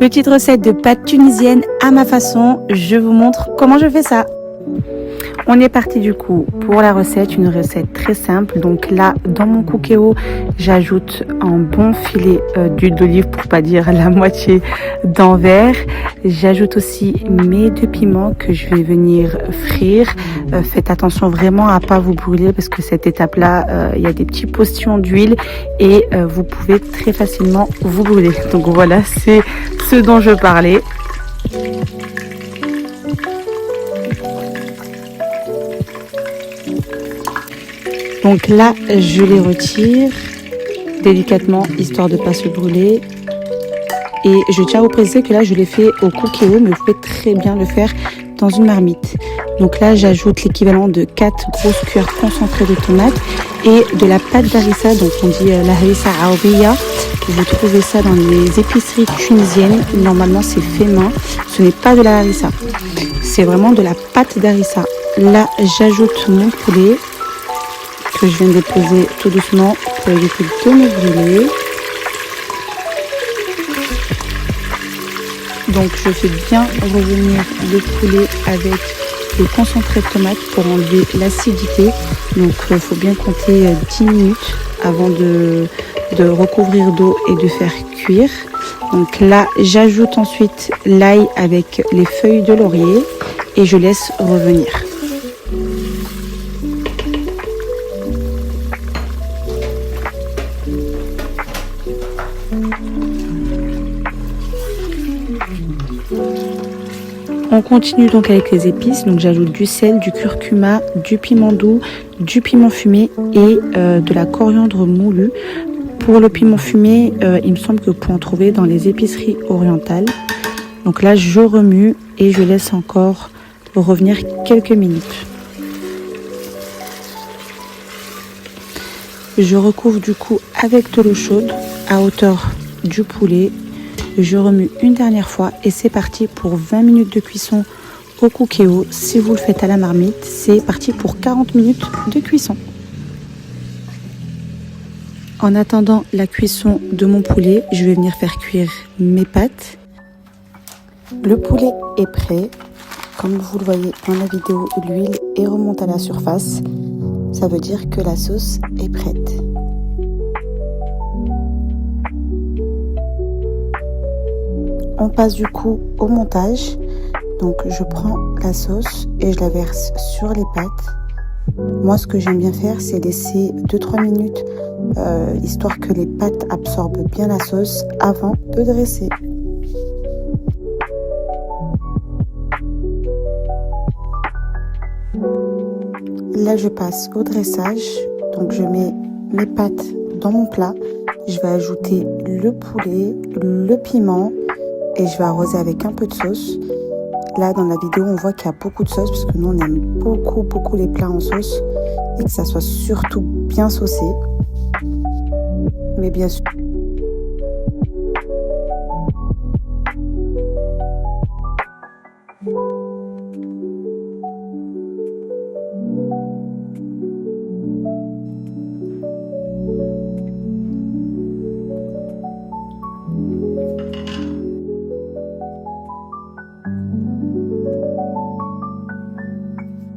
Petite recette de pâtes tunisiennes à ma façon, je vous montre comment je fais ça. On est parti du coup pour la recette, une recette très simple. Donc là, dans mon cookéo, j'ajoute un bon filet d'huile d'olive, pour pas dire la moitié d'un verre. J'ajoute aussi mes 2 piments que je vais venir frire. Faites attention vraiment à pas vous brûler parce que cette étape-là, il y a des petits postillons d'huile et vous pouvez très facilement vous brûler. Donc voilà, c'est ce dont je parlais. Donc là, je les retire délicatement, histoire de ne pas se brûler. Et je tiens à vous préciser que là, je l'ai fait au cookéo, mais vous pouvez très bien le faire dans une marmite. Donc là, j'ajoute l'équivalent de 4 grosses cuillères concentrées de tomates et de la pâte d'harissa, donc on dit la harissa aoubiya. Vous trouvez ça dans les épiceries tunisiennes. Normalement, c'est fait main. Ce n'est pas de la harissa, c'est vraiment de la pâte d'harissa. Là, j'ajoute mon poulet que je viens de déposer tout doucement pour éviter de me brûler. Donc je fais bien revenir le poulet avec le concentré de tomate pour enlever l'acidité. Donc il faut bien compter 10 minutes avant de recouvrir d'eau et de faire cuire. Donc là, j'ajoute ensuite l'ail avec les feuilles de laurier et je laisse revenir. On continue donc avec les épices, donc j'ajoute du sel, du curcuma, du piment doux, du piment fumé et de la coriandre moulue. Pour le piment fumé, il me semble que vous pouvez en trouver dans les épiceries orientales. Donc là, je remue et je laisse encore revenir quelques minutes. Je recouvre du coup avec de l'eau chaude à hauteur du poulet. Je remue une dernière fois et c'est parti pour 20 minutes de cuisson au cookéo. Si vous le faites à la marmite, c'est parti pour 40 minutes de cuisson. En attendant la cuisson de mon poulet, je vais venir faire cuire mes pâtes. Le poulet est prêt. Comme vous le voyez dans la vidéo, l'huile est remontée à la surface. Ça veut dire que la sauce est prête. On passe du coup au montage. Donc je prends la sauce et je la verse sur les pâtes. Moi ce que j'aime bien faire, c'est laisser 2-3 minutes histoire que les pâtes absorbent bien la sauce avant de dresser. Là je passe au dressage. Donc je mets mes pâtes dans mon plat. Je vais ajouter le poulet, le piment. Et je vais arroser avec un peu de sauce. Là dans la vidéo on voit qu'il y a beaucoup de sauce parce que nous on aime beaucoup les plats en sauce et que ça soit surtout bien saucé. Mais bien sûr